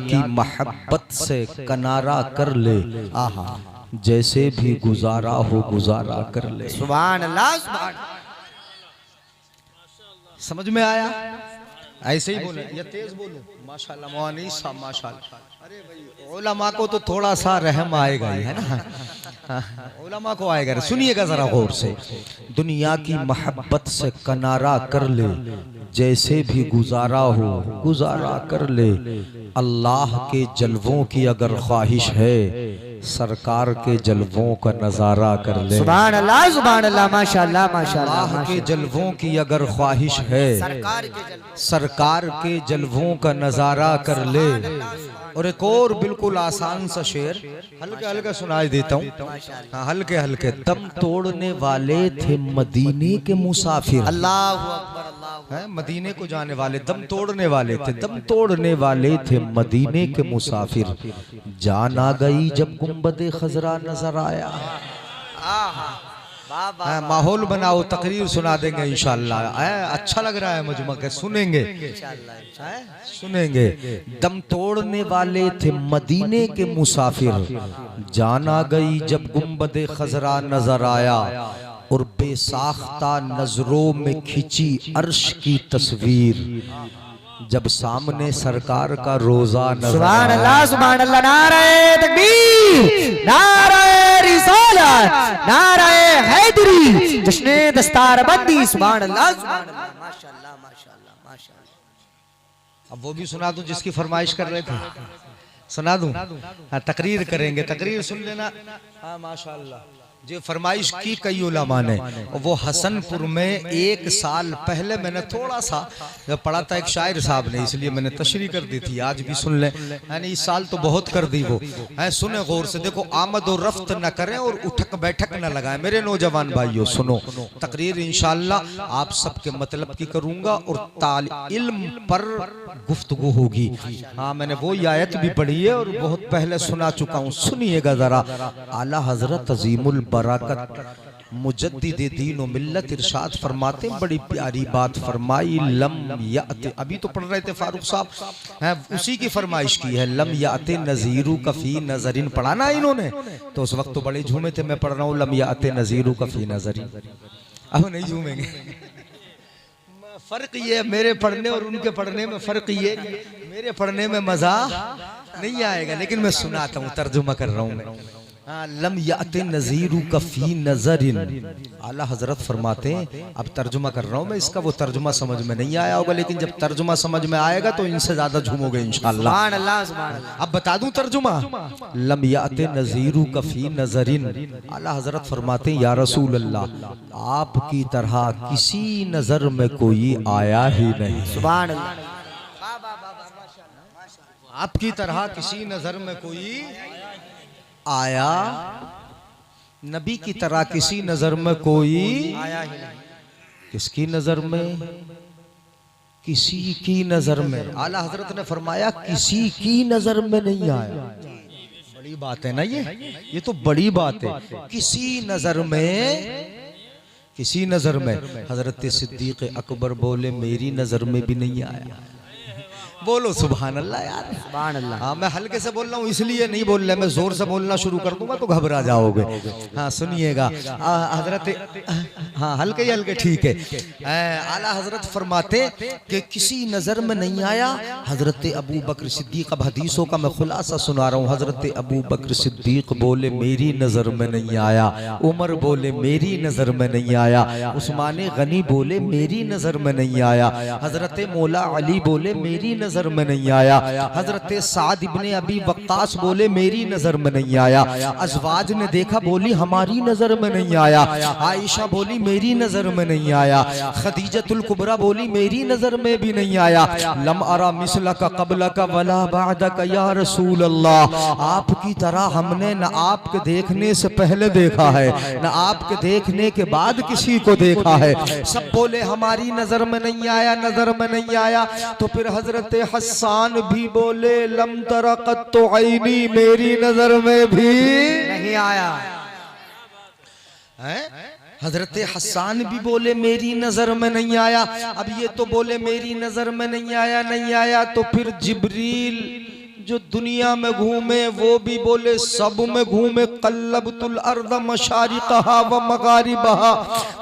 की मोहब्बत से किनारा कर ले, आहा जैसे भी गुजारा हो गुजारा कर ले। सुभान अल्लाह, सुभान। समझ में आया? ऐसे ही बोले या तेज बोलो? माशाल्लाह मौनी साहब माशाल्लाह। अरे भाई उलमा को तो थोड़ा सा रहम आएगा ही, है ना? उलमा को आएगा। सुनिएगा जरा गौर से। दुनिया की मोहब्बत से किनारा कर ले, जैसे भी गुजारा हो गुजारा कर ले। अल्लाह के जलवों की अगर ख्वाहिश है, सरकार के जलवों का नजारा कर ले। सुभान अल्लाह, सुभान अल्लाह, माशाल्लाह माशाल्लाह। अल्लाह के जलवों की अगर ख्वाहिश है, सरकार के जलवों का नजारा कर ले। और एक और बिल्कुल आसान सा शेर हल्के हल्के सुनाई देता हूँ, हाँ हल्के हल्के। दम तोड़ने वाले थे मदीने के मुसाफिर, अल्लाह अकबर, अल्लाह है मदीने को जाने वाले, दम तोड़ने वाले थे, दम तोड़ने वाले थे मदीने के मुसाफिर। जान आ गई जब गुंबदे खजरा नजर आया। माहौल बनाओ, तकरीर सुना देंगे इंशाल्लाह। अच्छा लग रहा है मुझे, के सुनेंगे सुनेंगे। दम तोड़ने वाले थे मदीने के मुसाफिर, जान आ गई जब गुंबदे खजरा नजर आया। और बेसाख्ता नजरों में खिंची अर्श की तस्वीर, जब सामने सरकार का रोजा नजर। सुभान अल्लाह, सुभान अल्लाह। नारे तकबीर, नारे रिसालत, नारे हैदरी, जश्ने दस्तारबंदी। सुभान अल्लाह, सुभान अल्लाह, माशाल्लाह माशाल्लाह माशाल्लाह। अब वो भी सुना दूं जिसकी फरमाइश कर रहे थे, सुना दूं? हाँ तकरीर करेंगे, तकरीर सुन लेना। हाँ माशाल्लाह, जो फरमाइश की कई उलमा ने। वो हसनपुर में 1 साल पहले मैंने थोड़ा सा पढ़ा था, एक शायर साहब ने, इसलिए मैंने तशरीह कर दी थी। आज भी सुन लें, यानी इस साल तो बहुत कर दी वो है। सुने गौर से, देखो आमद और रफ्त न करें और उठक बैठक न लगाएं। मेरे नौजवान भाइयों सुनो, तकरीर इंशाअल्लाह आप सबके मतलब की करूंगा और इल्म पर गुफ्तगू होगी। हाँ मैंने वो आयत भी पढ़ी है और बहुत पहले सुना चुका हूँ, सुनिएगा जरा। आला हजरत अजीमुल बराकत मुजद्दिद दीन व मिल्लत इरशाद फरमाते, बड़ी प्यारी बात फरमाई। लम याते, अभी तो पढ़ रहे थे फारूक साहब, हैं उसी की फरमाइश की है। लम याते नजीरू कफी नजरिन, पढ़ाना इन्होंने तो उस वक्त तो बड़े झूमे थे। मैं पढ़ रहा हूँ लम याते नजीरू कफी नजरिन। अब नहीं झूमेंगे। फर्क ये है मेरे पढ़ने और उनके पढ़ने में, फर्क ये मेरे पढ़ने में मजा नहीं आएगा, लेकिन मैं सुनाता हूँ, तर्जुमा कर रहा हूँ मैं। लम याते नजीरू कफी नजरिन, आला हजरत फरमाते हैं, अब तर्जुमा कर रहा हूँ मैं इसका, वो तर्जुमा समझ में नहीं आया होगा, लेकिन जब तर्जुमा समझ में आएगा तो इनसे ज्यादा झूमोगे इंशाअल्लाह। सुभान अल्लाह, सुभान अल्लाह। अब बता दूं तर्जुमा। लम याते नजीरू कफी नजरिन, आला हजरत फरमाते हैं, या रसूल अल्लाह आपकी तरह किसी नजर में कोई आया ही नहीं। सुभान अल्लाह, आपकी तरह किसी नजर में कोई आया, नबी की तरह किसी नजर में कोई आया ही नहीं। किसकी नजर में? किसी की नजर में। आला हजरत ने फरमाया किसी की नजर में नहीं आया। बड़ी बात है ना ये तो बड़ी बात है। किसी नजर में, किसी नजर में। हजरत सिद्दीक अकबर बोले मेरी नजर में भी नहीं आया। बोलो सुभान अल्लाह यार, सुभान अल्लाह। हाँ मैं हल्के से बोल रहा हूँ इसलिए नहीं बोल रहा, मैं जोर से बोलना शुरू कर दूंगा तो घबरा जाओगे। हाँ सुनिएगा हजरत, हाँ हल्के ही हल्के ठीक है। आला हजरत फरमाते कि किसी नजर में नहीं आया। हजरत अबू बकर सिद्दीक, अब हदीसों का मैं खुलासा सुना रहा हूँ। हजरत अबू बकर सिद्दीक बोले मेरी नजर में नहीं आया। उमर बोले मेरी नजर में नहीं आया। उस्मान गनी बोले मेरी नजर में नहीं आया। हजरत मौला अली बोले मेरी नजर में नहीं आया। हजरत साद इब्ने अबी वक्कास बोले मेरी नजर में नहीं आया। अज़वाज ने देखा बोली हमारी नजर में नहीं आया। आयशा बोली मेरी नजर में नहीं आया। खदीजतुल कुबरा बोली मेरी नजर में भी नहीं आया। लम अरा मिसलका क़ब्लका वला बअदका या रसूल अल्लाह, आपकी तरह हमने न आपके देखने से पहले देखा है न आपके देखने के बाद किसी को देखा है। सब बोले हमारी नजर में नहीं आया, नजर में नहीं आया। तो फिर हजरत हस्सान भी बोले लम तरक़त तो ऐनी, मेरी नजर में भी नहीं आया। हजरत हस्सान भी बोले मेरी नजर में नहीं आया। अब ये तो बोले मेरी नजर में नहीं आया, नहीं आया। तो फिर जिब्रील जो दुनिया में घूमे वो भी बोले सब में घूमे। कल्लबतुल अर्द मशारिकहा व मगारिबहा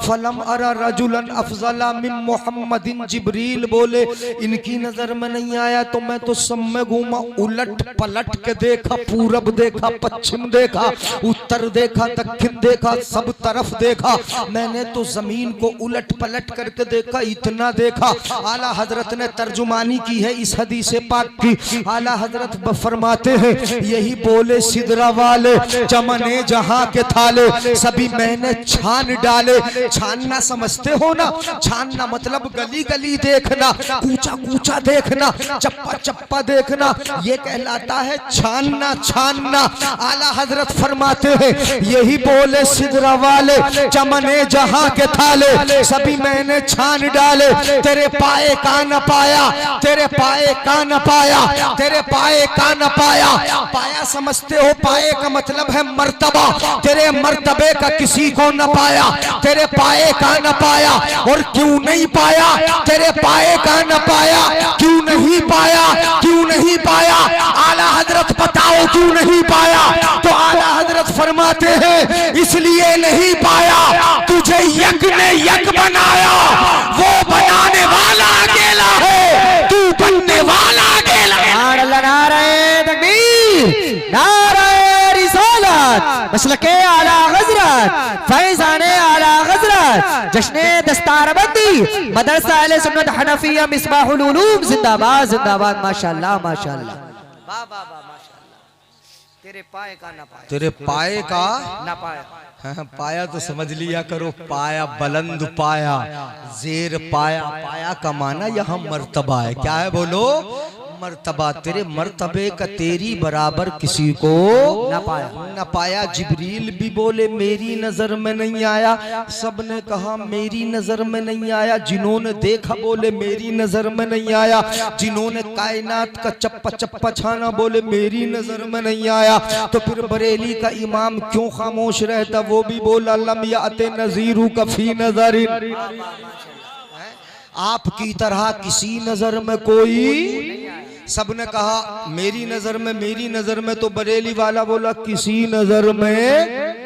फलम अरा रजुलन अफजला मिन मुहम्मदिन। जिब्रील बोले इनकी नजर में नहीं आया तो मैं तो सब में घूमा, उलट पलट के देखा, पूरब देखा, पश्चिम देखा, उत्तर देखा, दक्षिण देखा, सब तरफ देखा। मैंने तो जमीन को उलट पलट करके देखा, इतना देखा। आला हजरत ने तर्जुमानी की है इस हदीस पाक की। आला हजरत फरमाते हैं यही बोले सिदरा वाले चमने जहां के थाले सभी मैंने छान डाले। छानना समझते हो ना? छानना मतलब गली गली देखना, कूचा कूचा देखना, चप्पा चप्पा देखना, ये कहलाता है छानना। छानना आला हजरत फरमाते हैं यही बोले सिदरा वाले चमने जहां के थाले सभी मैंने छान डाले। तेरे पाए का न पाया, तेरे पाए का न पाया, तेरे पाए का न पाया। पाया समझते हो? पाए का मतलब है मर्तबा। तेरे मर्तबे का किसी को न पाया, तेरे पाए का न पाया। और क्यों नहीं पाया? तेरे पाए का न पाया। क्यों नहीं पाया? क्यों नहीं पाया? आला हजरत बताओ क्यों नहीं पाया? तो आला हजरत फरमाते हैं इसलिए नहीं पाया तुझे यक ने यक बनाया, वो बनाने वाला अकेला है, तू बनने वाला अकेला है। नारे तकबीर, नारे रिसालत, मसलके आला हजरत, फैजाने आला हजरत, जश्ने दस्तारबंदी, मदरसा अहले सुन्नत हनफिया मिसबाहुल उलूम जिंदाबाद जिंदाबाद। माशाअल्लाह माशाअल्लाह, वाह वाह वाह माशाअल्लाह। तेरे पाए का ना पाया, तेरे पाए का ना पाया। हाँ, पाया तो समझ लिया करो, पाया बुलंद पाया, जेर पाया। पाया का माना यहाँ मर्तबा है। क्या है बोलो? मर्तबा। तेरे मर्तबे का तेरी बराबर किसी को न पाया, न पाया। जिब्रील भी बोले मेरी नजर में नहीं आया। सबने कहा मेरी नजर में नहीं आया। जिन्होंने देखा बोले मेरी नजर में नहीं आया। जिन्होंने कायनात का चप्पा चप्पा छाना बोले मेरी नजर में नहीं आया। तो फिर बरेली का इमाम क्यों खामोश रहता? वो भी बोला लम याते नजीरू का फी नजरिन, आपकी तरह किसी नजर में कोई। सबने कहा मेरी नजर में, मेरी नजर में। तो बरेली वाला बोला किसी नजर में।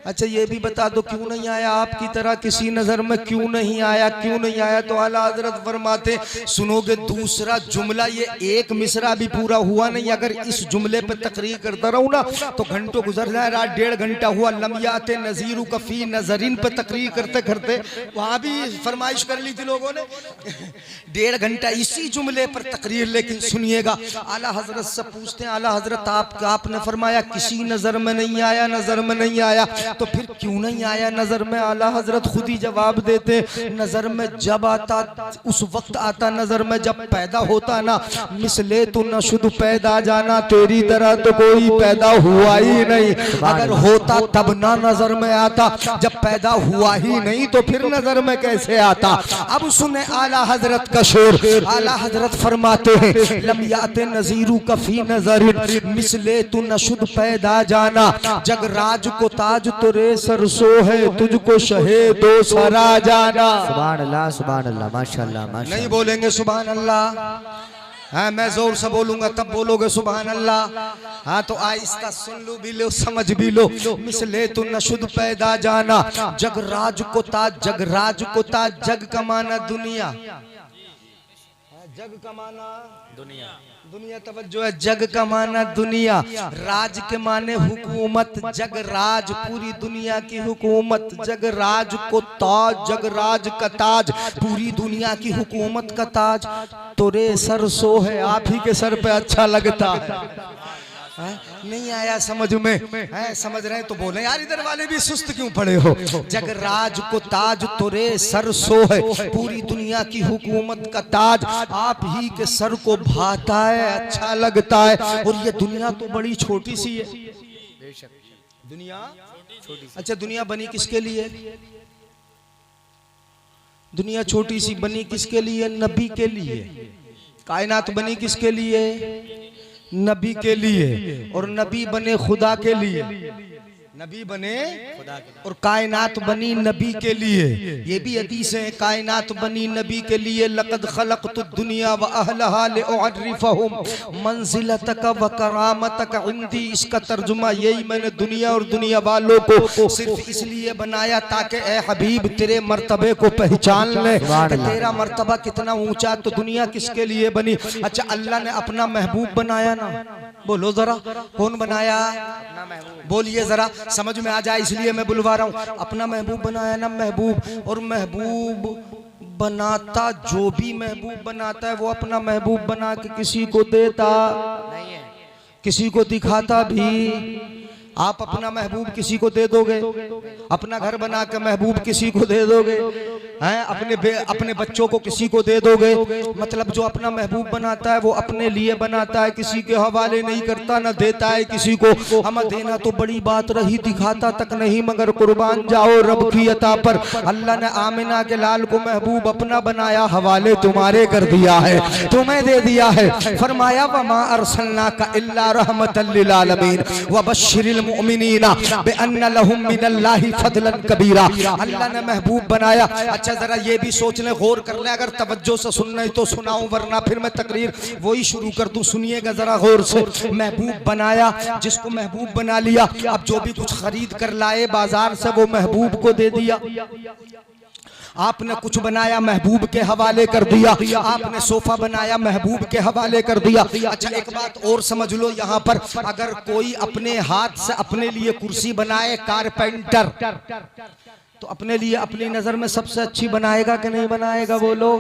अच्छा ये भी बता दो क्यों नहीं आया? आपकी तरह किसी नजर में क्यों नहीं आया? क्यों नहीं आया? तो आला हजरत फरमाते सुनोगे दूसरा जुमला, ये एक मिसरा भी पूरा हुआ नहीं। अगर इस जुमले पे तकरीर करता रहूं ना तो घंटों गुजर जाए। रात 1.5 घंटा हुआ। लम्याते नजीरू कफी नजरिन पे तकरीर करते करते वहां भी फरमाइश कर ली थी लोगों ने 1.5 घंटा इसी जुमले पर तकरीर। लेकिन सुनिएगा आला हजरत से पूछते हैं आला हजरत आपने फरमाया किसी नजर में नहीं आया, नजर में नहीं आया, तो फिर क्यों नहीं आया नजर में? आला हजरत खुद ही जवाब देते नजर में जब आता उस वक्त आता, नजर में जब पैदा होता ना। मिसले तू न शुद्ध पैदा जाना, तेरी तरह तो कोई पैदा हुआ ही नहीं। अगर होता तब ना नजर में आता, जब पैदा हुआ ही नहीं तो फिर नजर में कैसे आता? अब सुने आला हजरत का शेर। आला हजरत फरमाते हैं लम याते नजीरू कफी नजर, मिसले तू न शुद्ध पैदा जाना, जग राज को ताज तुरे सरसो है, तुझको शहे दो सरा जाना। सुभान अल्लाह सुभान अल्लाह, माशाअल्लाह माशाअल्लाह। नहीं बोलेंगे सुभान अल्लाह? हाँ मैं जोर से बोलूंगा तब बोलोगे सुभान अल्लाह। हाँ तो आहिस्ता सुन लो भी लो, समझ भी लो। मिसले तू न शुद्ध पैदा जाना, जग राज को ताज, जग राज को ताज। जग का माना दुनिया, जग का माना दुनिया, दुनिया तवज्जो है। जग का माना दुनिया, राज के माने हुकूमत। जग राज पूरी दुनिया की हुकूमत, जग राज को ताज, जग राज का ताज, पूरी दुनिया की हुकूमत का ताज तोरे सर सो है, आप ही के सर पे अच्छा लगता है। नहीं आया समझ में? है समझ रहे तो बोले यार, इधर वाले भी सुस्त क्यों पड़े हो? जग राज को ताज तोरे सर सो है, पूरी दुनिया की हुकूमत का ताज आप ही के सर को भाता है, अच्छा लगता है। और ये दुनिया तो बड़ी छोटी सी है। दुनिया छोटी सी। अच्छा दुनिया बनी किसके लिए? दुनिया छोटी सी बनी किसके लिए? नबी के लिए। कायनात बनी किसके लिए? नबी के लिए। और नबी बने खुदा के लिए। नबी बने और कायनात बनी नबी के लिए। ये भी हदीस है, कायनात बनी नबी के लिए। लक़द ख़लक़तु दुनिया व अहलहा लिउअर्रिफ़हुम मंज़िलतक व करामतक इंदी। इसका तर्जुमा यही, मैंने दुनिया और दुनिया वालों को सिर्फ इसलिए बनाया ताकि ए हबीब तेरे मर्तबे को पहचान ले कि तेरा मर्तबा कितना ऊंचा। तो दुनिया किसके लिए बनी? अच्छा, अल्लाह ने अपना महबूब बनाया ना। बोलो जरा, कौन बनाया? बोलिए जरा, समझ में आ जाए इसलिए मैं बुलवा रहा हूँ। अपना महबूब बनाया ना महबूब। और महबूब बनाता, जो भी महबूब बनाता है वो अपना महबूब बना के किसी को देता नहीं है, किसी को दिखाता भी। आप अपना महबूब किसी को दे दोगे? अपना घर बना के महबूब किसी को दे दोगे? हैं? अपने बच्चों को किसी को दे दोगे? मतलब जो अपना महबूब बनाता है वो अपने लिए बनाता है, किसी के हवाले नहीं करता, ना देता है किसी को। हम देना तो बड़ी बात रही, दिखाता तक नहीं। मगर कुर्बान जाओ रब की अता पर, अल्लाह ने आमिना के लाल को महबूब अपना बनाया, हवाले तुम्हारे कर दिया है, तुम्हें दे दिया है। फरमाया वमा अरसलनाका इल्ला रहमतल लिल आलमीन व बश्शिरिल मुमिनीना बिअन्ना लहुम मिनल्लाहि फदलन कबीरा। अल्लाह ने महबूब बनाया। अच्छा जरा ये भी सोच ले, गौर कर ले, अगर तवज्जो से सुनना है तो सुनाऊं, वरना फिर मैं तकरीर वही शुरू कर दूं। सुनिएगा जरा गौर से। महबूब बनाया, जिसको महबूब बना लिया, अब जो भी कुछ खरीद कर लाए बाजार से वो महबूब को दे दिया। आपने कुछ बनाया महबूब के हवाले कर दिया, आपने सोफा बनाया महबूब के हवाले कर दिया। अच्छा एक बात और समझ लो, यहाँ पर अगर कोई अपने हाथ से अपने लिए कुर्सी बनाए, कारपेंटर, तो अपने लिए अपनी नजर में सबसे अच्छी बनाएगा कि नहीं बनाएगा? बोलो,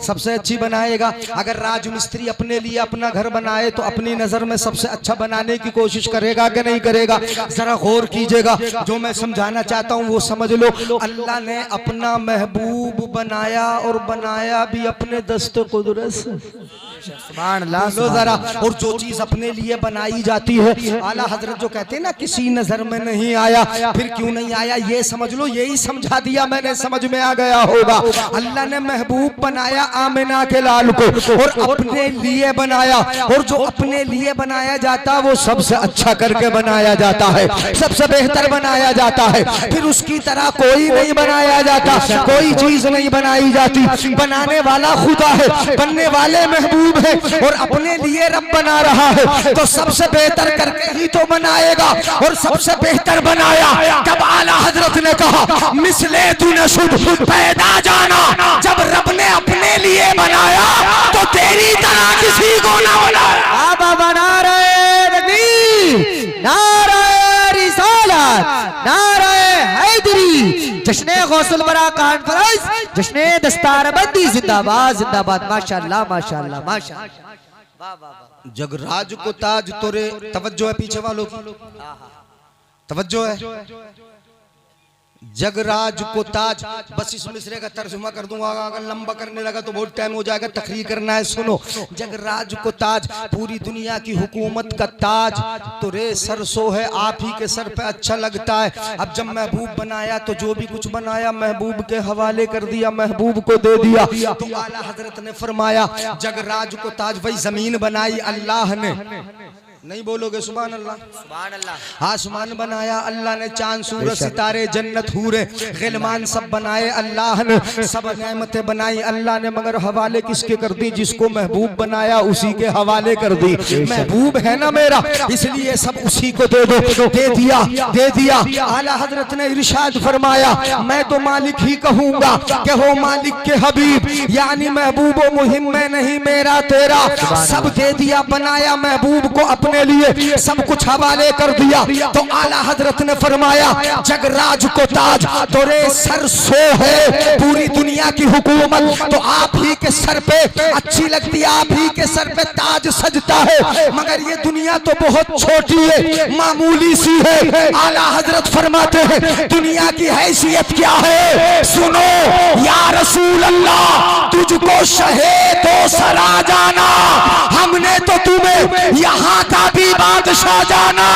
सबसे अच्छी बनाएगा। अगर राजमिस्त्री अपने लिए अपना घर बनाए तो अपनी नजर में सबसे अच्छा बनाने की कोशिश करेगा कि नहीं करेगा? जरा गौर कीजिएगा, जो मैं समझाना चाहता हूँ वो समझ लो। अल्लाह ने अपना महबूब बनाया और बनाया भी अपने दस्ते कुदरत से। लो जरा। और जो चीज अपने लिए बनाई जाती है, आला हजरत जो कहते हैं ना किसी नजर में नहीं आया, फिर क्यों नहीं आया ये समझ लो। यही समझा दिया मैंने, समझ में आ गया होगा। अल्लाह ने महबूब बनाया आमिना के लाल को और अपने लिए बनाया। और जो अपने लिए बनाया जाता वो सबसे अच्छा करके बनाया जाता है, सबसे बेहतर बनाया जाता है। फिर उसकी तरह कोई नहीं बनाया जाता, कोई चीज नहीं बनाई जाती। बनाने वाला खुदा है, बनने वाले महबूब है और अपने लिए रब बना रहा है, तो सबसे बेहतर करके ही तो बनाएगा। और सबसे बेहतर बनाया तब आला हजरत ने कहा मिसले तूने शुभ पैदा जाना। जब रब ने अपने लिए बनाया तो तेरी तरह किसी को ना बनाया। आबा बना रहे तकबीर, नारे रिसालत, नारे हैदरी, जश्ने गौसुल बरा कॉन्फ्रेंस, जश्ने दस्तारबंदी जिंदाबाद जिंदाबाद। माशाअल्लाह माशाअल्लाह माशाअल्लाह। जगराज को ताज तोरे, तवज्जो है पीछे वालों की, तवज्जो है। जगराज को ताज, बस इस मिसरे का तर्जुमा कर दूंगा, अगर लंबा करने लगा तो बहुत टाइम हो जाएगा, तकरीर करना है। सुनो, जगराज को ताज, पूरी दुनिया की हुकूमत का ताज तो रे सरसो है, आप ही के सर पे अच्छा लगता है। अब जब महबूब बनाया तो जो भी कुछ बनाया महबूब के हवाले कर दिया, महबूब को दे दिया। तो आला हजरत ने फरमाया जगराज को ताज, वही जमीन बनाई अल्लाह ने, नहीं बोलोगे सुभान अल्लाह? सुभान अल्लाह। आसमान बनाया अल्लाह ने, चांद सूरज सितारे जन्नत हूरे गिलमान सब बनाए अल्लाह ने, सब नेमतें बनाई अल्लाह ने, मगर हवाले किसके कर दी? जिसको महबूब बनाया उसी के हवाले कर दी। महबूब है ना मेरा, इसलिए सब उसी को दे दो। दे दिया, दे दिया। आला हजरत ने इरशाद फरमाया मैं तो मालिक ही कहूंगा कि हो मालिक के हबीब, यानी महबूब मुहिम में नहीं मेरा तेरा। सब दे दिया, बनाया महबूब को अपने लिए, सब कुछ हवाले कर दिया। तो आला हजरत ने फरमाया जगराज को ताज तोरे सर सो है, पूरी दुनिया की हुकूमत तो आप ही के सर पे अच्छी लगती है, आप ही के सर पे ताज सजता है, मगर ये दुनिया तो बहुत छोटी है, मामूली सी है। आला हजरत फरमाते हैं दुनिया की हैसियत क्या है? सुनो या रसूल अल्लाह, तुझको शहे तो सरा जाना, हमने तो तुम्हें यहाँ का भी बादशाह जाना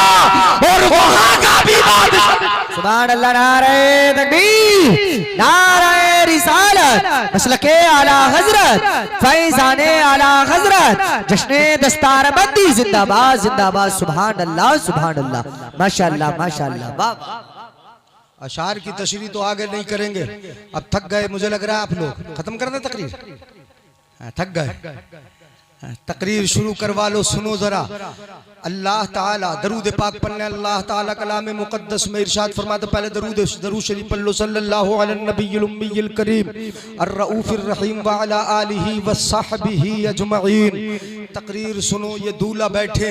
और वहां का भी बादशाह। सुभान अल्लाह, नारे तकबीर, नारे रिसालत मसलके आला हजरत फैजाने आला हजरत जश्ने दस्तारबंदी जिंदाबाद जिंदाबाद सुभान अल्लाह माशाअल्लाह माशाअल्लाह। वाह अशार की तशरीह तो आगे नहीं करेंगे, अब थक गए मुझे लग रहा है आप लोग। खत्म कर दें तकरीर, थक गए। तकरीर शुरू करवा लो, सुनो जरा। अल्लाह ताला दरूद पाक पढ़ने, अल्लाह ताला कलाम मुकद्दस में इरशाद फरमाता, पहले दरूद शरीफ पढ़ लो। सल्लल्लाहु अलैहि नबील उम्मील करीम अर्रऊफिर रहीम व अला आलिहि व सहबिही अजमईन। तकरीर सुनो, ये दूल्हा बैठे,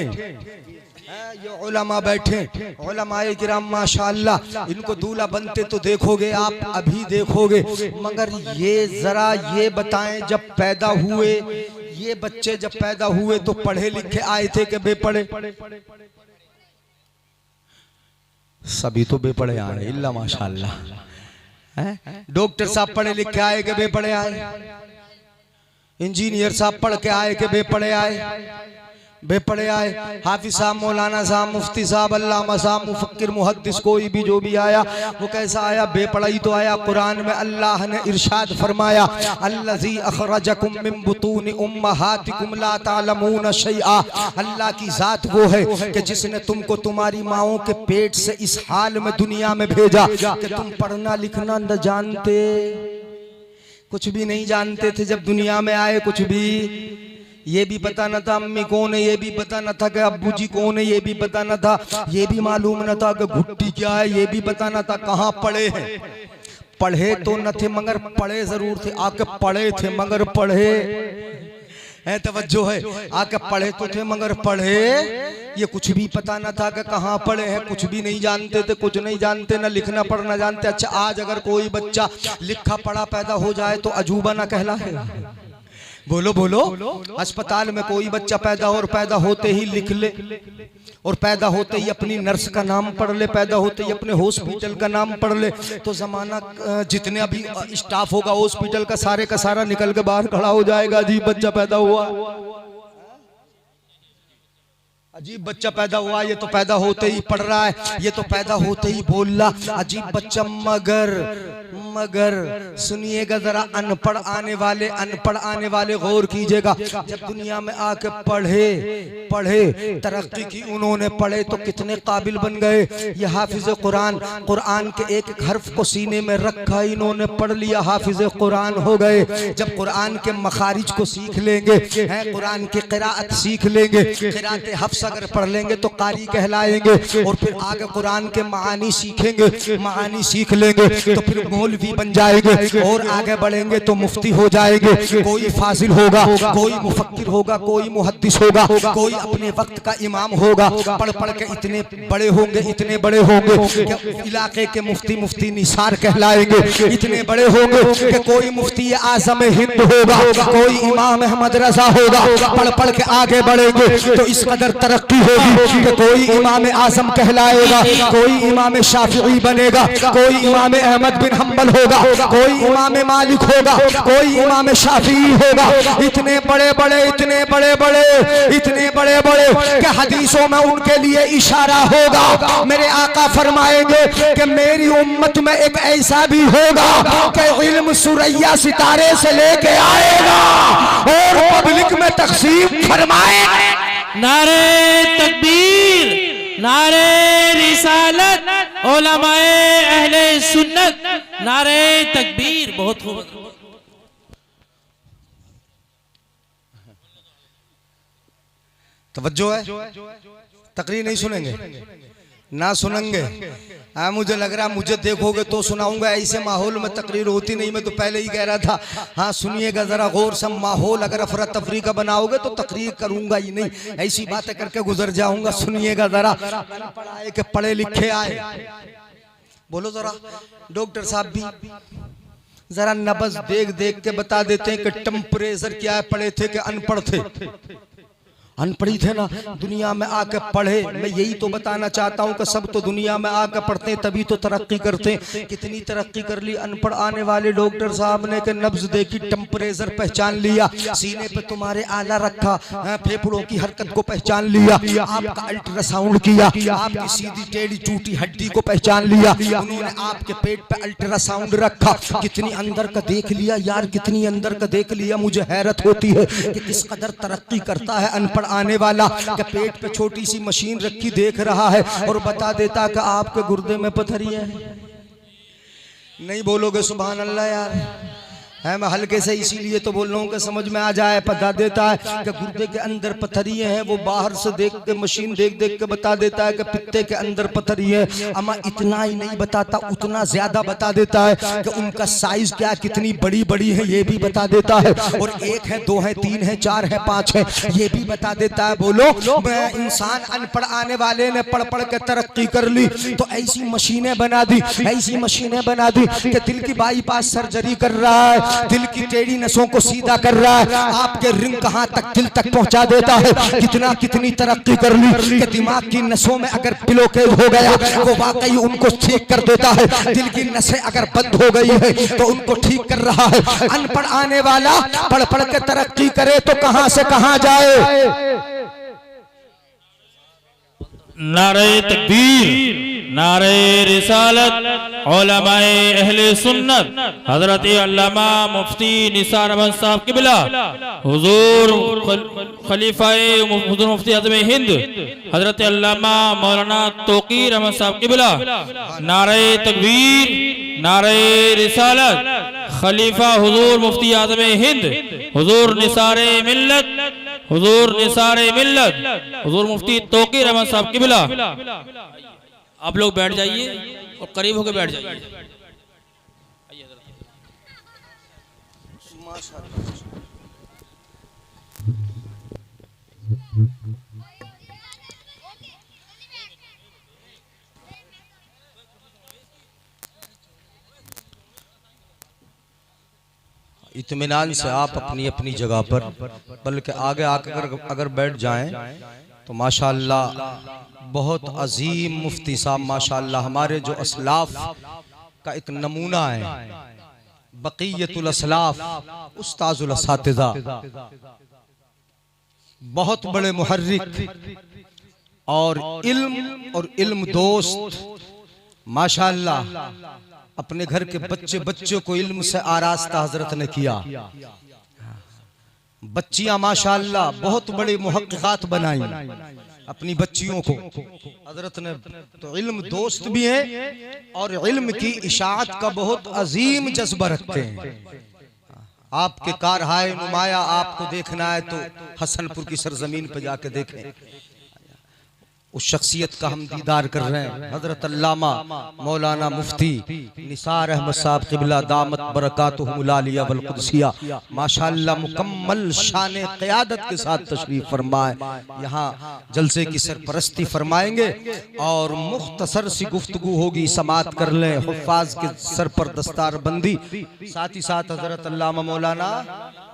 ये उलमा बैठे, उलमाए किराम माशाअल्लाह, इनको दूल्हा बनते तो देखोगे आप, अभी देखोगे, मगर ये जरा ये बताएं, जब पैदा हुए ये बच्चे जब पैदा हुए तो पढ़े लिखे आए थे कि बेपढ़े? सभी तो बेपढ़े आए इल्ला माशाअल्लाह। डॉक्टर साहब पढ़े लिखे आए कि बेपढ़े आए? इंजीनियर साहब पढ़ के आए कि बेपढ़े आए? बेपढ़े आए। हाफिज साहब, मौलाना साहब, मुफ्ती साहब, अल्लामा साहब, मुफक्किर, मुहद्दिस, कोई भी जो भी आया वो कैसा आया? बेपढ़ाई तो आया। कुरान में अल्लाह ने इरशाद फरमाया, अल्लज़ी अखरजकुम मिन बुतूनि उम्महातिकुम ला तालमून शैआ। अल्लाह की जात वो है कि जिसने तुमको तुम्हारी माओं के पेट से इस हाल में दुनिया में भेजा कि तुम पढ़ना लिखना न जानते, कुछ भी नहीं जानते थे जब दुनिया में आए। कुछ भी ये भी पता न था अम्मी कौन है, ये भी पता न था कि अब्बू जी कौन है, ये भी पता न था, ये भी मालूम न था कि घुट्टी क्या है, ये भी पता न था कहाँ पढ़े हैं। पढ़े तो न थे मगर पढ़े जरूर थे, आके पढ़े थे मगर पढ़े है। तवज्जो है, आके पढ़े तो थे मगर पढ़े ये कुछ भी पता न था कि कहाँ पढ़े हैं। कुछ भी नहीं जानते थे, कुछ नहीं जानते, न लिखना पढ़ना जानते। अच्छा, आज अगर कोई बच्चा लिखा पढ़ा पैदा हो जाए तो अजूबा ना कहलाएगा? बोलो बोलो। अस्पताल में कोई बच्चा पैदा हो और पैदा होते ही लिख ले, और पैदा होते ही अपनी नर्स का नाम पढ़ ले, पैदा होते ही अपने हॉस्पिटल का नाम पढ़ ले, तो जमाना जितने अभी स्टाफ होगा हॉस्पिटल का सारा निकल के बाहर खड़ा हो जाएगा। अजीब बच्चा पैदा हुआ, अजीब बच्चा पैदा हुआ, ये तो पैदा होते ही पढ़ रहा है, ये तो पैदा होते ही बोल रहा, अजीब बच्चा। मगर सुनिएगा जरा, अनपढ़ आने वाले गौर कीजिएगा। जब दुनिया में आके पढ़े तरक्की की उन्होंने, पढ़े तो कितने काबिल बन गए। ये हाफिज कुरान के एक एक हर्फ को सीने में रखा इन्होंने, पढ़ लिया, हाफिज कुरान हो गए। जब कुरान के मखारिज को सीख लेंगे, कुरान की क़िराअत सीख लेंगे, क़िराअत हफ्स अगर पढ़ लेंगे तो कारी कहलाएंगे, और फिर आगे कुरान के मानी सीखेंगे, मानी सीख लेंगे तो फिर मौलवी बन जाएंगे, और आगे बढ़ेंगे तो मुफ्ती हो जाएंगे। कोई फाजिल होगा, कोई मुफक्किर होगा, कोई मुहद्दिस होगा, कोई अपने वक्त का इमाम होगा। पढ़ के इतने बड़े होंगे कि इलाके के मुफ्ती निसार कहलाएंगे। इतने बड़े होंगे कि कोई मुफ्ती आज़म हिंद होगा, कोई इमाम अहमद रज़ा होगा। पढ़ के आगे बढ़ेंगे तो इस कदर तरक्की होगी कि कोई इमाम आज़म कहलाएगा, कोई इमाम शाफिई बनेगा, कोई इमाम अहमद बिन हम्बल होगा, कोई इमाम मालिक होगा, कोई इमाम शाफिई होगा। इतने बड़े बड़े कि हदीसों में उनके लिए इशारा होगा। मेरे आका फरमाएंगे कि मेरी उम्मत में एक ऐसा भी होगा कि इल्म सुरैया सितारे से लेके आएगा और पब्लिक में तकसीम फरमाएगा। नारे तकबीर, नारे रिसालत, उलमाए अहले सुन्नत, नारे तकबीर। बहुत खूब। तवज्जो है, तकरीर नहीं सुनेंगे ना सुनेंगे। मुझे लग रहा मुझे देखोगे तो सुनाऊंगा, ऐसे माहौल में तकरीर होती नहीं। मैं तो पहले ही कह रहा था, हाँ सुनिएगा जरा गौर से। माहौल अगर अफरा तफरी का बनाओगे तो तकरीर करूंगा ही नहीं, ऐसी बातें करके गुजर जाऊंगा। सुनिएगा जरा, पढ़ाए के पढ़े लिखे आए। बोलो जरा, डॉक्टर साहब भी जरा नब्ज देख के बता देते हैं कि टेम्परेचर क्या है, पढ़े थे कि अनपढ़ थे। अनपढ़ी थे ना, दुनिया में आकर पढ़े। मैं यही तो बताना चाहता हूँ कि सब तो दुनिया में आकर पढ़ते हैं तभी तो तरक्की करते हैं। कितनी तरक्की कर ली अनपढ़ आने वाले डॉक्टर साहब ने कि नब्ज देखी, टेम्परेचर पहचान लिया, सीने पे तुम्हारे आला रखा, फेफड़ों की हरकत को पहचान लिया, आपका अल्ट्रासाउंड किया, आपकी सीधी टेढ़ी टूटी हड्डी को पहचान लिया, उन्होंने आपके पेट पे अल्ट्रासाउंड रखा, कितनी अंदर का देख लिया यार, कितनी अंदर का देख लिया। मुझे हैरत होती है कि किस कदर तरक्की करता है अनपढ़ आने वाला, कि पेट पे छोटी सी मशीन रखी देख रहा है और बता देता कि आपके गुर्दे में पथरी है। नहीं बोलोगे सुभान अल्लाह यार, है मैं हल्के से इसीलिए तो बोल रहा हूँ कि समझ में आ जाए। बता देता है कि गुर्दे के अंदर पथरियां हैं, वो बाहर से देख के मशीन देख देख के बता देता है कि पित्ते के अंदर पथरी है। अमा इतना ही नहीं बताता, उतना ज्यादा बता देता है कि उनका साइज क्या, कितनी बड़ी बड़ी है ये भी बता देता है, और 1 है 2 है 3 है 4 है 5 है ये भी बता देता है। बोलो मैं इंसान अनपढ़ आने वाले ने पढ़ पढ़ के तरक्की कर ली तो ऐसी मशीनें बना दी, ऐसी मशीनें बना दी कि दिल की बाईपास सर्जरी कर रहा है, दिल की टेढ़ी नसों को सीधा कर रहा है, आपके रिंग कहां तक दिल तक पहुंचा देता है। कितनी तरक्की कर ली कि दिमाग की नसों में अगर ब्लॉकेज हो गया वो वाकई उनको ठीक कर देता है, दिल की नसें अगर बंद हो गई है तो उनको ठीक कर रहा है। अनपढ़ आने वाला पढ़ पढ़ के तरक्की करे तो कहां से कहां जाए। नारे तकबीर, नारे रिसालत, उलमाए अहले सुन्नत, हजरत अल्लामा मुफ्ती निसार अहमद साहब क़िबला, हुजूर खलीफाए हुजूर मुफ्ती आज़म हिंद हजरत अल्लामा मौलाना तौक़ीर अहमद साहब क़िबला, नारे तकबीर, नारे रिसालत, खलीफा हुजूर मुफ्ती आज़म हिंद हुजूर निसारे मिल्लत, हुजूर निसारे मिल्लत, हुजूर मुफ्ती तौक़ीर अहमद साहब क़िबला। आप लोग बैठ जाइए और करीब होकर बैठ जाइए। इत्मीनान से आप अपनी अपनी जगह पर, बल्कि आगे आकर अगर बैठ जाएं तो माशाअल्लाह बहुत अजीम मुफ्ती साहब माशाअल्लाह हमारे जो असलाफ का एक नमूना है, बक़ियतुल असलाफ, उस्ताजुल असातिज़ा, बहुत बड़े मुहर्रिक और इल्म दोस्त माशाअल्लाह। अपने घर के बच्चों को इल्म से आरास्ता हजरत ने किया। बच्चियां माशाअल्लाह बहुत बड़े मुहक्किकात बनाई अपनी बच्चियों को हजरत ने। तो इल्म दोस्त भी हैं और इल्म की इशाअत का बहुत अजीम जज्बा रखते हैं। आपके कारहाय नुमाया आपको देखना है तो हसनपुर की सरजमीन पर जाके देखें, उस शख्सियत का हम दीदार कर रहे हैं। हजरत अल्लामा मौलाना मुफ्ती निसार अहमद साहब क़िबला दामत बरकातुहुमुल आलिया वल कुदसिया माशाअल्लाह मुकम्मल शान क़यादत के साथ तशरीफ फरमाए। यहाँ जलसे की सरपरस्ती फरमाएंगे और मुख्तसर सी गुफ्तगू होगी, समात कर लें। हुफ़्फ़ाज़ के सर पर दस्तार बंदी, साथ ही साथ हजरत अल्लामा मौलाना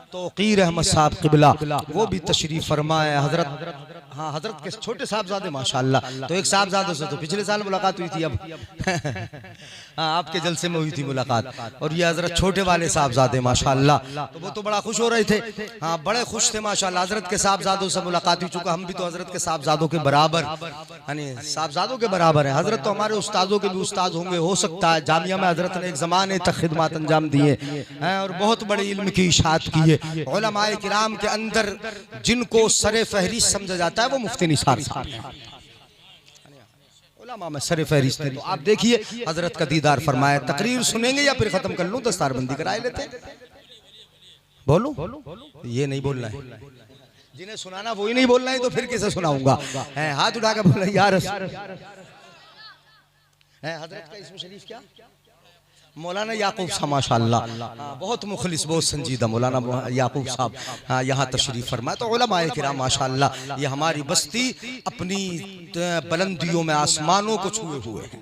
तौक़ीर अहमद साहब क़िबला वो भी तशरीफ फरमाए। हजरत हाँ हजरत के छोटे साहबजादे माशाअल्लाह। तो एक साहबजादों से तो पिछले साल मुलाकात हुई थी, अब हाँ आपके जलसे में हुई थी मुलाकात, और ये हजरत छोटे वाले साहबजादे माशाअल्लाह। तो वो तो बड़ा खुश हो रहे थे, हाँ बड़े खुश थे माशाअल्लाह। हजरत के साहबजादों से मुलाकात हो चुका, हम भी तो हजरत के साहबजादों के बराबर, यानी साहबजादों के बराबर हैं। हजरत तो हमारे उस्तादों के भी उस्ताद होंगे, हो सकता है। जामिया में हजरत ने एक ज़माने तक खिदमत अंजाम दिए हैं और बहुत बड़े इल्म की इशाअत की है। उलमाए किराम के अंदर जिनको सरे फहरिस्त समझा जाता है वो मुफ्ती निसार साहब हैं। उलमा में सरे फहरिस्त है। तो आप देखिए हजरत का दीदार फरमाए। तकरीर सुनेंगे या फिर खत्म कर लूं, दस्तारबंदी कराए लेते हैं। बोलो ये नहीं बोलना है, जिन्हें सुनाना वही नहीं बोलना है तो फिर किसे सुनाऊंगा। हाथ उठा कर बोला यार। हजरत का इस्म शरीफ क्या? मौलाना याकूब साहब माशाअल्लाह, बहुत मुखलिस बहुत संजीदा मौलाना याकूब साहब यहाँ तशरीफ फरमाए। तो उलमाए किराम माशाअल्लाह ये हमारी बस्ती अपनी बुलंदियों में आसमानों को छुए हुए हैं।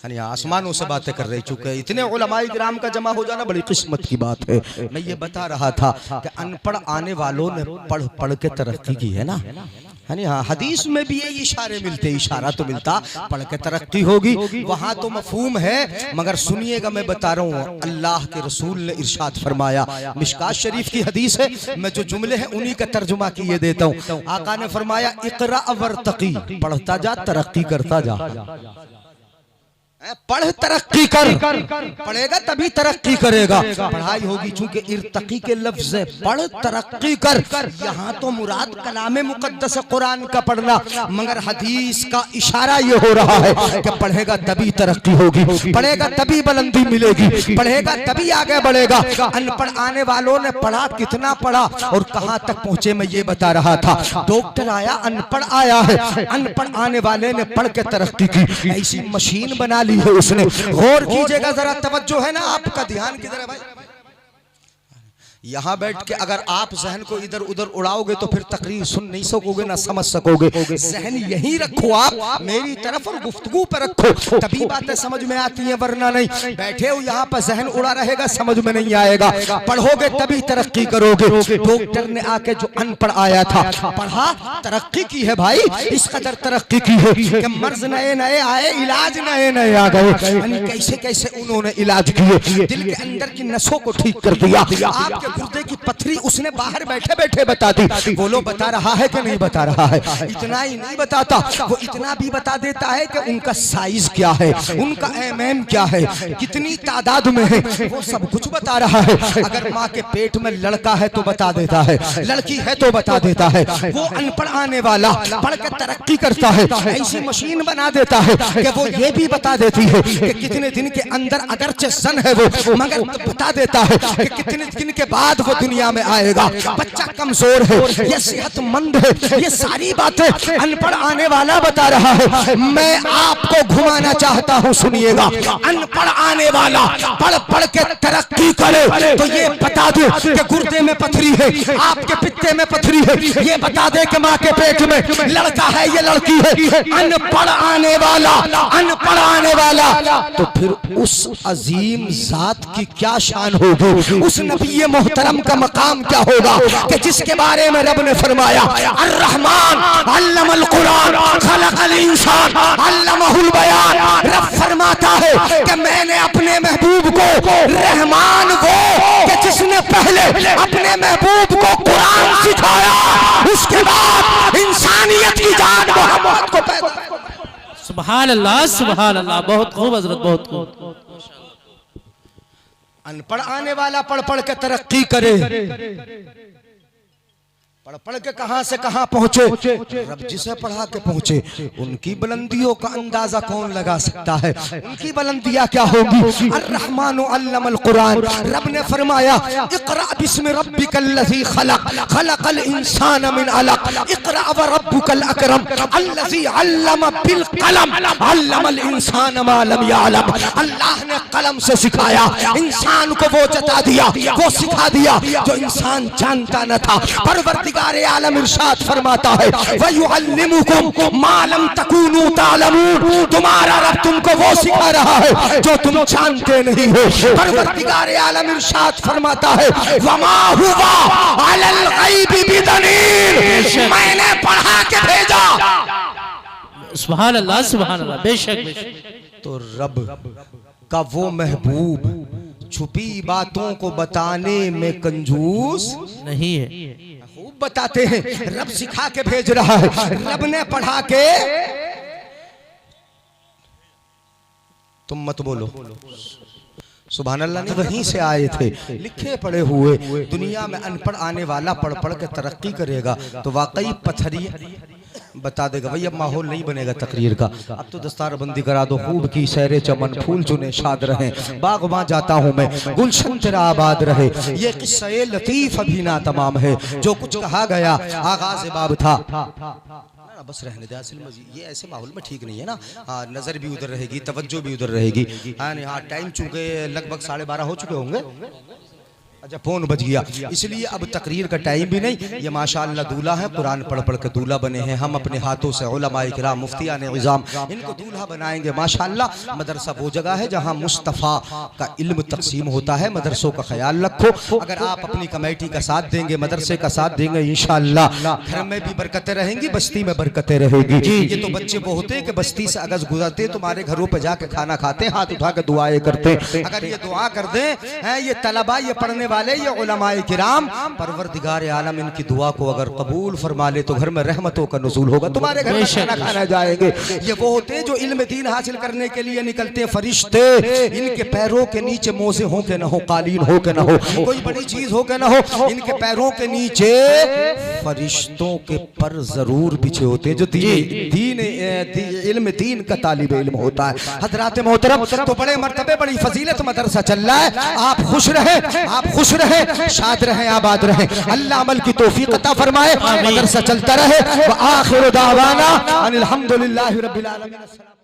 यानी आसमानों से बातें कर रहे, चुके इतने उलमाए किराम का जमा हो जाना बड़ी किस्मत की बात है। मैं ये बता रहा था कि अनपढ़ आने वालों ने पढ़ पढ़ के तरक्की की है ना, यानी हाँ हदीस में भी ये इशारे मिलते, इशारा तो मिलता पढ़ के तरक्की होगी, वहां तो मफहूम है। मगर सुनिएगा मैं बता रहा हूँ, अल्लाह के रसूल ने इरशाद फरमाया, मिशकात शरीफ की हदीस है, मैं जो जुमले हैं उन्हीं का तर्जुमा किए देता हूँ। आका ने फरमाया इक़रा वर्तकी, पढ़ता जा तरक्की करता जा, पढ़ तरक्की कर, पढ़ेगा तभी तरक्की करेगा। पढ़ाई होगी, चूंकि इर्तकी के लफ्ज है, पढ़ तरक्की कर, यहाँ तो मुराद कलामे मुकद्दस कुरान का पढ़ना, मगर हदीस का इशारा ये हो रहा है कि पढ़ेगा तभी तरक्की होगी, पढ़ेगा तभी बुलंदी मिलेगी, पढ़ेगा तभी आगे बढ़ेगा। अनपढ़ आने वालों ने पढ़ा, कितना पढ़ा और कहाँ तक पहुंचे, मैं ये बता रहा था। डॉक्टर आया, अनपढ़ आया है, अनपढ़ आने वाले ने पढ़ के तरक्की की, ऐसी मशीन बना है उसने। गौर कीजिएगा जरा, तवज्जो है ना आपका, ध्यान की तरह भाई। यहाँ बैठ के अगर आप जहन को इधर उधर उड़ाओगे तो फिर तकरीर सुन नहीं सकोगे, ना समझ सकोगे। जहन यहीं रखो आप, मेरी तरफ और गुफ्तगू पर रखो, तभी बातें समझ में आती हैं, वरना नहीं। बैठे हो यहाँ पर जहन उड़ा रहेगा, समझ में नहीं आएगा। पढ़ोगे तभी तरक्की करोगे। डॉक्टर ने आके जो अनपढ़ आया था, पढ़ा, तरक्की की है भाई, इस कदर तरक्की की है कि मर्ज नए नए आए, इलाज नए नए आ गए। कैसे कैसे उन्होंने इलाज किए, दिल के अंदर की नसों को ठीक कर दिया, आपके गुर्दे की पथरी उसने बाहर बैठे बैठे बता दी। बोलो बता रहा है कि नहीं बता रहा है? इतना ही नहीं बताता, वो इतना भी बता देता है कि उनका साइज क्या है, उनका एमएम क्या है, कितनी तादाद में है, वो सब कुछ बता रहा है। अगर माँ के पेट में लड़का है तो बता देता है, लड़की है तो बता देता है। वो अनपढ़ आने वाला पढ़ के तरक्की करता है, ऐसी मशीन बना देता है कि वो ये भी बता देती है कि कितने दिन के अंदर, अगरचे सन है वो, मगर बता देता है कि कितने दिन के बाद वो दुनिया में आएगा। बच्चा कमजोर है, ये सेहतमंद है, ये सारी बातें अनपढ़ आने वाला बता रहा है। मैं आपको घुमाना चाहता हूँ, सुनिएगा। अनपढ़ आने वाला पढ़ पढ़ के तरक्की करे तो ये बता दे कि गुर्दे में पथरी है, आपके पित्ते में पथरी है, ये बता दे कि माँ के पेट में लड़का है, ये लड़की है। अनपढ़ आने वाला, अनपढ़ आने वाला, तो फिर उस अजीम जात की क्या शान होगी, उस नबी मोहतरम का मकाम क्या होगा कि जिसके बारे में रब ने फरमाया, अर्रहमान अल्लमल कुरान खलकल इंसान अल्लमहुल बयान। रब फरमाता है कि मैंने अपने महबूब को, रहमान वो कि जिसने पहले अपने महबूब को कुरान सिखाया, उसके बाद इंसानियत की जान मोहम्मद को पैदा। सुभान अल्लाह, सुभान अल्लाह, बहुत खूब हजरत, बहुत खूब। अनपढ़ आने वाला पढ़ पढ़ के तरक्की करे, पढ़ पढ़ के कहां से कहां पहुंचे। रब जिसे पढ़ा के पहुंचे, उनकी बुलंदियों का अंदाजा कौन लगा सकता है, उनकी बुलंदियां क्या होगी। अर्रहमानु अल्लमल कुरान, रब ने फरमाया, इक़रा बिस्मि रब्बिकल्लज़ी खलक़, खलक़ल इंसान मिन अलक़, इक़रा व रब्बुकल अकरम, अल्लज़ी अल्लम बिल कलम, अल्लमल इंसान मा लम यअलम। अल्लाह ने कलम से सिखाया, इंसान को वो जता दिया, वो सिखा दिया जो इंसान जानता न था। परवरदिगार आलम इरशाद फरमाता है, वयुअल्लिमुकुम मा लम तकूनू तालमून, तुम्हारा रब तुमको वो सिखा रहा है जो तुम जानते नहीं हो। परवरदिगार आलम इरशाद फरमाता है, वमा हुवा अलल गैबि बिदनीर, मैंने पढ़ा के भेजा। सुभान अल्लाह, सुभान अल्लाह, बेशक बेशक। तो रब का वो महबूब छुपी बातों को बताने में कंजूस नहीं है, खूब बताते हैं। रब सिखा के भेज रहा है, रब ने पढ़ा के, तुम मत बोलो सुभान अल्लाह, ने वहीं से आए थे, लिखे पढ़े हुए। दुनिया में अनपढ़ आने वाला पढ़ पढ़ के तरक्की करेगा तो वाकई पथरी बता देगा। भाई अब माहौल नहीं बनेगा तकरीर का, अब तो दस्तार बंदी करा दो, खूब की सैरे चमन, फूल चुने शाद रहे, बागबां जाता हूँ मैं, गुलशन तेरा आबाद रहे। ये किस्सा लतीफ अभी ना तमाम है, जो कुछ कहा गया आगाज़ बाब था। बस रहने दे, असल में ये ऐसे माहौल में ठीक नहीं है ना। हाँ, नजर भी उधर रहेगी, तवज्जो भी उधर रहेगी। हाँ, टाइम चूंकि लगभग 12:30 हो चुके होंगे, अच्छा फोन बज गया, इसलिए अब तकरीर का टाइम भी नहीं। ये माशाअल्लाह दूल्हा है, कुरान पढ़ पढ़ के दूल्हा बने हैं। हम अपने हाथों से उलमाए किराम मुफ्तियान निज़ाम इनको दूल्हा बनाएंगे माशाअल्लाह। मदरसा वो जगह है जहाँ मुस्तफ़ा का इल्म तकसीम होता है। मदरसों का ख्याल रखो। अगर आप अपनी कमेटी का साथ देंगे, मदरसे का साथ देंगे, इंशाअल्लाह घर में भी बरकतें रहेंगी, बस्ती में बरकतें रहेगी। ये तो बच्चे वो होते हैं कि बस्ती से अगज गुजरते तुम्हारे घरों पर जाके खाना खाते, हाथ उठा के दुआएं करते। अगर ये दुआ कर दें, ये तलबा, ये पढ़ने वाले, ये उलमाए किराम, परवरदिगार आलम इनकी दुआ को अगर कबूल फरमा ले तो घर में रहमतों का नुज़ूल होगा, तुम्हारे घर में खाना खाना जाएंगे। ये वो होते हैं जो इल्म दीन हासिल करने के लिए निकलते हैं फरिश्ते। इनके पैरों के नीचे मोज़े हो के न हो, कालीन हो के न हो, कोई बड़ी चीज हो के न हो, इनके पैरों के नीचे फरिश्तों के पर जरूर बिछे होते हैं जो इल्म दीन का तालिब इल्म होता है। हजरात मोहतरम, तो बड़े मर्तबे, बड़ी फजीलत मदरसा चल रहा है। आप खुश रहे, आप खुश रहे, शाद रहे, आबाद रहे। अल्लाह अमल की तौफीक अता फरमाए, मदरसा चलता रहे। व आखिर दावाना अनिल हम्दुलिल्लाहि रब्बिल आलमीन।